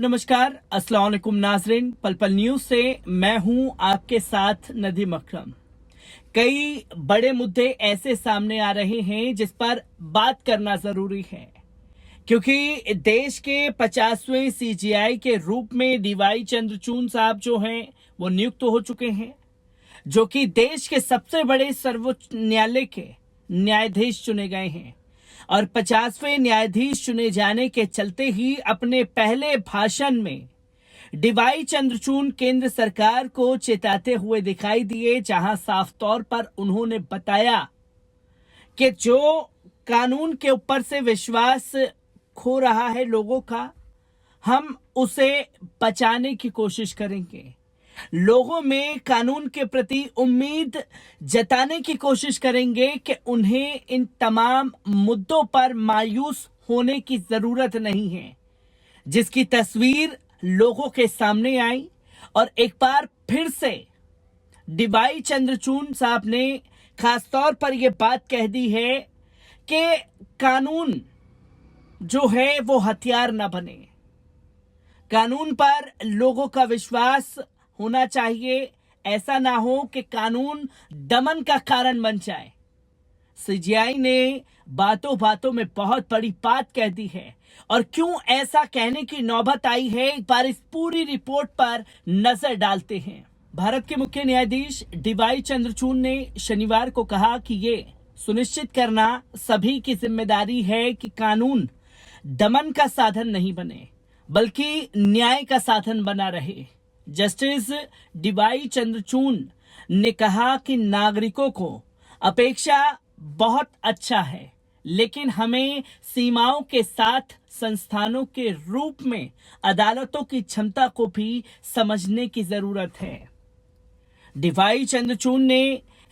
नमस्कार, अस्सलाम वालेकुम नाज़रीन। पल पल न्यूज से मैं हूं आपके साथ नदीम अकरम। कई बड़े मुद्दे ऐसे सामने आ रहे हैं जिस पर बात करना जरूरी है, क्योंकि देश के 50वें सीजीआई के रूप में डीवाई चंद्रचूड़ साहब जो हैं वो नियुक्त हो चुके हैं, जो कि देश के सबसे बड़े सर्वोच्च न्यायालय के न्यायाधीश चुने गए हैं। और 50वें न्यायाधीश चुने जाने के चलते ही अपने पहले भाषण में डीवाई चंद्रचूड़ केंद्र सरकार को चेताते हुए दिखाई दिए, जहां साफ तौर पर उन्होंने बताया कि जो कानून के ऊपर से विश्वास खो रहा है लोगों का, हम उसे बचाने की कोशिश करेंगे। लोगों में कानून के प्रति उम्मीद जताने की कोशिश करेंगे कि उन्हें इन तमाम मुद्दों पर मायूस होने की जरूरत नहीं है, जिसकी तस्वीर लोगों के सामने आई। और एक बार फिर से डीवाई चंद्रचूड़ साहब ने खास तौर पर यह बात कह दी है कि कानून जो है वो हथियार ना बने। कानून पर लोगों का विश्वास होना चाहिए, ऐसा ना हो कि कानून दमन का कारण बन जाए। सीजीआई ने बातों बातों में बहुत बड़ी बात कह दी है, और क्यों ऐसा कहने की नौबत आई है, एक बार इस पूरी रिपोर्ट पर नजर डालते हैं। भारत के मुख्य न्यायाधीश डीवाई चंद्रचूड़ ने शनिवार को कहा कि ये सुनिश्चित करना सभी की जिम्मेदारी है कि कानून दमन का साधन नहीं बने, बल्कि न्याय का साधन बना रहे। जस्टिस डीवाई चंद्रचूड़ ने कहा कि नागरिकों को अपेक्षा बहुत अच्छा है, लेकिन हमें सीमाओं के साथ संस्थानों के रूप में अदालतों की क्षमता को भी समझने की जरूरत है। डीवाई चंद्रचूड़ ने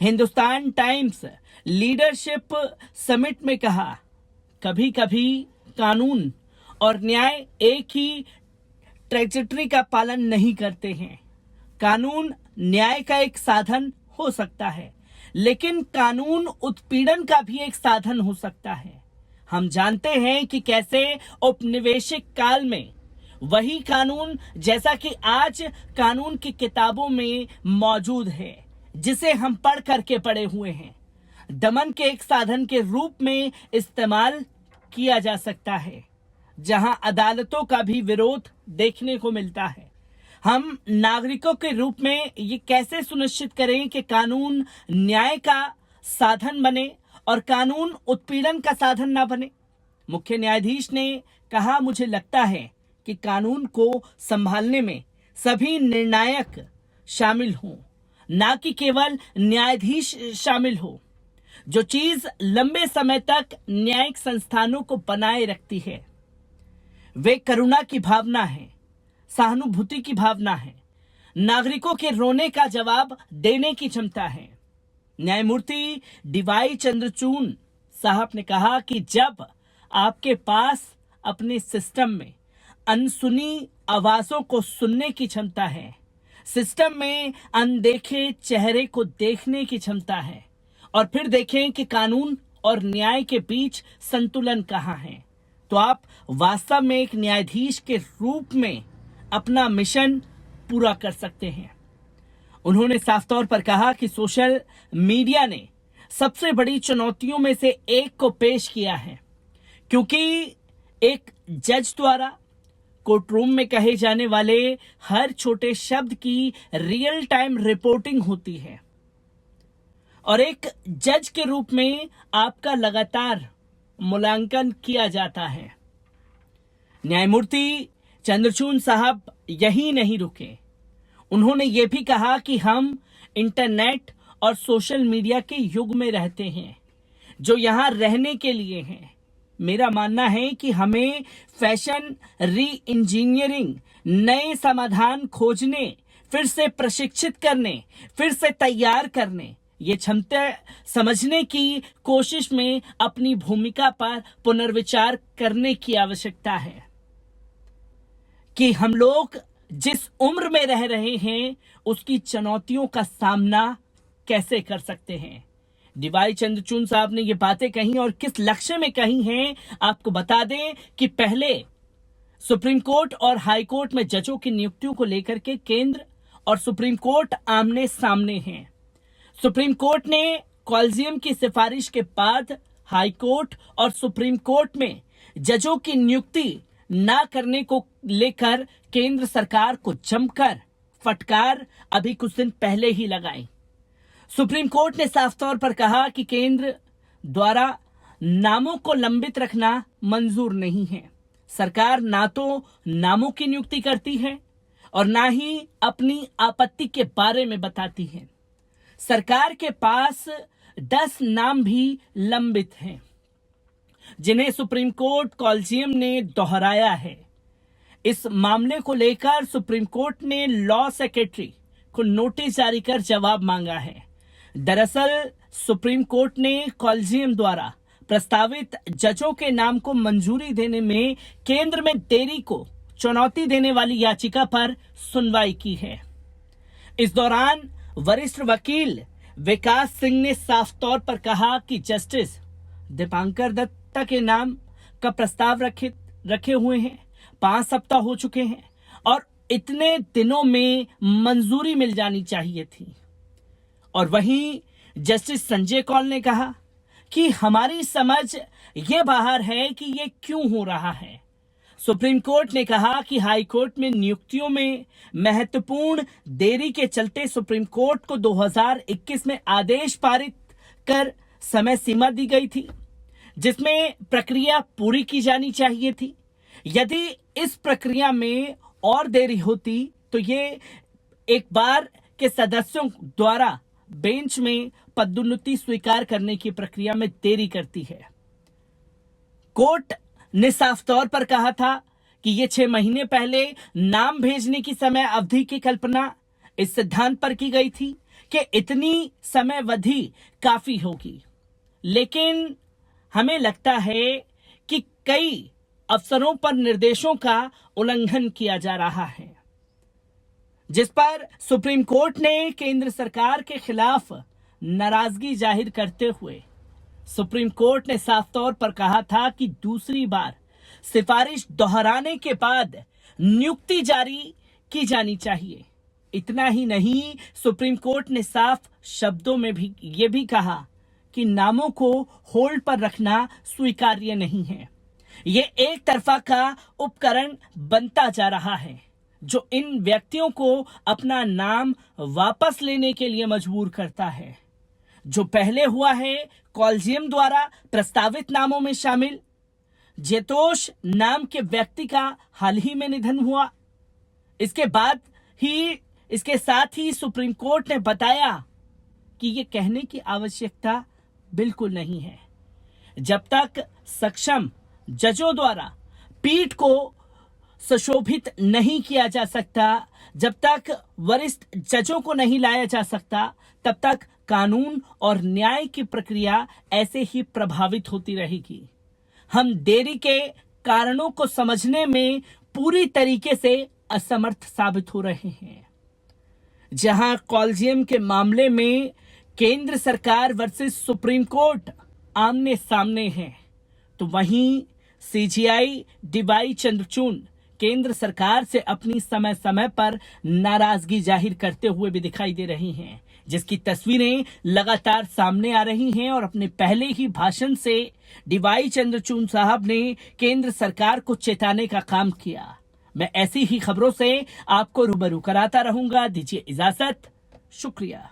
हिंदुस्तान टाइम्स लीडरशिप समिट में कहा, कभी कभी कानून और न्याय एक ही ट्रैजेक्टरी का पालन नहीं करते हैं। कानून न्याय का एक साधन हो सकता है, लेकिन कानून उत्पीड़न का भी एक साधन हो सकता है। हम जानते हैं कि कैसे औपनिवेशिक काल में वही कानून, जैसा कि आज कानून की किताबों में मौजूद है, जिसे हम पढ़ करके पढ़े हुए हैं, दमन के एक साधन के रूप में इस्तेमाल किया जा सकता है, जहां अदालतों का भी विरोध देखने को मिलता है। हम नागरिकों के रूप में ये कैसे सुनिश्चित करें कि कानून न्याय का साधन बने और कानून उत्पीड़न का साधन ना बने। मुख्य न्यायाधीश ने कहा, मुझे लगता है कि कानून को संभालने में सभी निर्णायक शामिल हों, ना कि केवल न्यायाधीश शामिल हो। जो चीज लंबे समय तक न्यायिक संस्थानों को बनाए रखती है वे करुणा की भावना है, सहानुभूति की भावना है, नागरिकों के रोने का जवाब देने की क्षमता है। न्यायमूर्ति डीवाई चंद्रचूड़ साहब ने कहा कि जब आपके पास अपने सिस्टम में अनसुनी आवाजों को सुनने की क्षमता है, सिस्टम में अनदेखे चेहरे को देखने की क्षमता है, और फिर देखें कि कानून और न्याय के बीच संतुलन कहाँ है, तो आप वास्तव में एक न्यायाधीश के रूप में अपना मिशन पूरा कर सकते हैं। उन्होंने साफ तौर पर कहा कि सोशल मीडिया ने सबसे बड़ी चुनौतियों में से एक को पेश किया है, क्योंकि एक जज द्वारा कोर्टरूम में कहे जाने वाले हर छोटे शब्द की रियल टाइम रिपोर्टिंग होती है, और एक जज के रूप में आपका लगातार मूल्यांकन किया जाता है। न्यायमूर्ति चंद्रचूड़ साहब यही नहीं रुके, उन्होंने ये भी कहा कि हम इंटरनेट और सोशल मीडिया के युग में रहते हैं, जो यहाँ रहने के लिए हैं। मेरा मानना है कि हमें फैशन री इंजीनियरिंग, नए समाधान खोजने, फिर से प्रशिक्षित करने, फिर से तैयार करने, ये क्षमता समझने की कोशिश में अपनी भूमिका पर पुनर्विचार करने की आवश्यकता है कि हम लोग जिस उम्र में रह रहे हैं उसकी चुनौतियों का सामना कैसे कर सकते हैं। डीवाई चंद्रचूड़ साहब ने ये बातें कही और किस लक्ष्य में कही हैं, आपको बता दें कि पहले सुप्रीम कोर्ट और हाई कोर्ट में जजों की नियुक्तियों को लेकर के केंद्र और सुप्रीम कोर्ट आमने सामने हैं। सुप्रीम कोर्ट ने कॉलेजियम की सिफारिश के बाद हाई कोर्ट और सुप्रीम कोर्ट में जजों की नियुक्ति ना करने को लेकर केंद्र सरकार को जमकर फटकार अभी कुछ दिन पहले ही लगाई। सुप्रीम कोर्ट ने साफ तौर पर कहा कि केंद्र द्वारा नामों को लंबित रखना मंजूर नहीं है। सरकार ना तो नामों की नियुक्ति करती है और ना ही अपनी आपत्ति के बारे में बताती है। सरकार के पास 10 नाम भी लंबित हैं, जिन्हें सुप्रीम कोर्ट कॉलेजियम ने दोहराया है। इस मामले को लेकर सुप्रीम कोर्ट ने लॉ सेक्रेटरी को नोटिस जारी कर जवाब मांगा है। दरअसल सुप्रीम कोर्ट ने कॉलेजियम द्वारा प्रस्तावित जजों के नाम को मंजूरी देने में केंद्र में देरी को चुनौती देने वाली याचिका पर सुनवाई की है। इस दौरान वरिष्ठ वकील विकास सिंह ने साफ तौर पर कहा कि जस्टिस दीपांकर दत्ता के नाम का प्रस्ताव रखे हुए हैं, 5 सप्ताह हो चुके हैं और इतने दिनों में मंजूरी मिल जानी चाहिए थी। और वहीं जस्टिस संजय कौल ने कहा कि हमारी समझ ये बाहर है कि ये क्यों हो रहा है। सुप्रीम कोर्ट ने कहा कि हाई कोर्ट में नियुक्तियों में महत्वपूर्ण देरी के चलते सुप्रीम कोर्ट को 2021 में आदेश पारित कर समय सीमा दी गई थी, जिसमें प्रक्रिया पूरी की जानी चाहिए थी। यदि इस प्रक्रिया में और देरी होती तो ये एक बार के सदस्यों द्वारा बेंच में पदोन्नति स्वीकार करने की प्रक्रिया में देरी करती है। कोर्ट ने साफ तौर पर कहा था कि ये 6 महीने पहले नाम भेजने की समय अवधि की कल्पना इस सिद्धांत पर की गई थी कि इतनी समय अवधि काफी होगी, लेकिन हमें लगता है कि कई अफसरों पर निर्देशों का उल्लंघन किया जा रहा है, जिस पर सुप्रीम कोर्ट ने केंद्र सरकार के खिलाफ नाराजगी जाहिर करते हुए सुप्रीम कोर्ट ने साफ तौर पर कहा था कि दूसरी बार सिफारिश दोहराने के बाद नियुक्ति जारी की जानी चाहिए। इतना ही नहीं, सुप्रीम कोर्ट ने साफ शब्दों में भी ये भी कहा कि नामों को होल्ड पर रखना स्वीकार्य नहीं है। ये एक तरफा का उपकरण बनता जा रहा है जो इन व्यक्तियों को अपना नाम वापस लेने के लिए मजबूर करता है। जो पहले हुआ है, कॉलेजियम द्वारा प्रस्तावित नामों में शामिल जेतोष नाम के व्यक्ति का हाल ही में निधन हुआ। इसके साथ ही सुप्रीम कोर्ट ने बताया कि यह कहने की आवश्यकता बिल्कुल नहीं है। जब तक सक्षम जजों द्वारा पीठ को सुशोभित नहीं किया जा सकता, जब तक वरिष्ठ जजों को नहीं लाया जा सकता, तब तक कानून और न्याय की प्रक्रिया ऐसे ही प्रभावित होती रहेगी। हम देरी के कारणों को समझने में पूरी तरीके से असमर्थ साबित हो रहे हैं। जहां कॉलेजियम के मामले में केंद्र सरकार वर्सेस सुप्रीम कोर्ट आमने सामने है, तो वहीं सीजीआई डीवाई चंद्रचूड़ केंद्र सरकार से अपनी समय समय पर नाराजगी जाहिर करते हुए भी दिखाई दे रही हैं, जिसकी तस्वीरें लगातार सामने आ रही हैं। और अपने पहले ही भाषण से डीवाई चंद्रचूड़ साहब ने केंद्र सरकार को चेताने का काम किया। मैं ऐसी ही खबरों से आपको रूबरू कराता रहूंगा। दीजिए इजाजत, शुक्रिया।